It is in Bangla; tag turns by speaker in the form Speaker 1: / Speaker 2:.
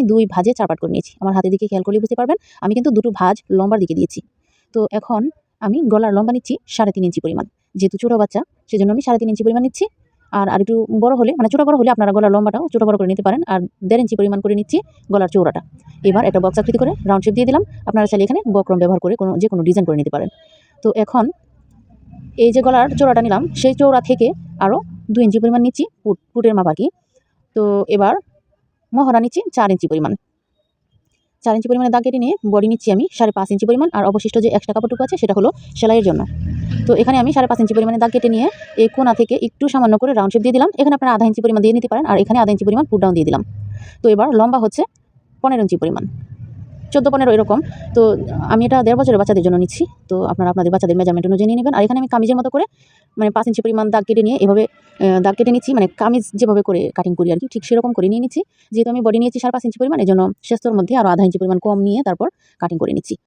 Speaker 1: আমি 2 ভাঁজে 4 পার্ট করে নিয়েছি। আমার হাতের দিকে খেয়াল করলেই বুঝতে পারবেন আমি কিন্তু 2টো ভাঁজ লম্বার দিকে দিয়েছি। তো এখন আমি গলার লম্বা নিচ্ছি 3.5 ইঞ্চি পরিমাণ। যেহেতু ছোট বাচ্চা সেজন্য আমি 3.5 ইঞ্চি পরিমাণ নিচ্ছি। আর আরেকটু বড় হলে মানে ছোট বড় হলে আপনারা গলার লম্বাটাও ছোট বড় করে নিতে পারেন। আর 1.5 ইঞ্চি পরিমাণ করে নিচ্ছি গলার চওড়াটা। এবার একটা বক্স আকৃতি করে রাউন্ড শেপ দিয়ে দিলাম। আপনারা চাইলে এখানে বক্রম ব্যবহার করে যেকোনো ডিজাইন করে নিতে পারেন। তো এখন এই যে গলার চওড়াটা নিলাম সেই চওড়া থেকে আরও 2 ইঞ্চি পরিমাণ নিচ্ছি পুটের মাপ আর কি। তো এবার মহড়া নিচ্ছি 4 ইঞ্চি পরিমাণ। 4 ইঞ্চি পরিমাণে দাগ কেটে নিয়ে বডি নিচ্ছি আমি 5.5 ইঞ্চি পরিমাণ। আর অবশিষ্ট যে এক্সট্রা কাপড়টুকু আছে সেটা হলো সেলাইয়ের জন্য। তো এখানে আমি 5.5 ইঞ্চি পরিমাণে দাগ কেটে নিয়ে এই কোণা থেকে একটু সামান্য করে রাউন্ড শেপ দিয়ে দিলাম। এখানে আপনারা আধা ইঞ্চি পরিমাণ দিয়ে নিতে পারেন। আর এখানে আধা ইঞ্চি পরিমাণ পুট ডাউন দিয়ে দিলাম। তো এবার লম্বা হচ্ছে 15 ইঞ্চি পরিমাণ, 14-15 এরকম। তো আমি এটা 1.5 বছরের বাচ্চাদের জন্য নিচ্ছি। তো আপনারা আপনাদের বাচ্চাদের মেজারমেন্ট অনুযায়ী নিয়ে নেবেন। আর এখানে আমি কামিজের মতো করে মানে 5 ইঞ্চি পরিমাণ দাগ কেটে নিয়ে এভাবে দাগ কেটে নিচ্ছি, মানে কামিজ যেভাবে করে কাটিং করি আর কি, ঠিক সেরকম করে নিয়ে নিচ্ছি। যেহেতু আমি বডি নিয়েছি 5.5 ইঞ্চি পরিমাণ, এজন্য শেস্তর মধ্যে আরও আধা ইঞ্চি পরিমাণ কম নিয়ে তারপর কাটিং করে নিচ্ছি।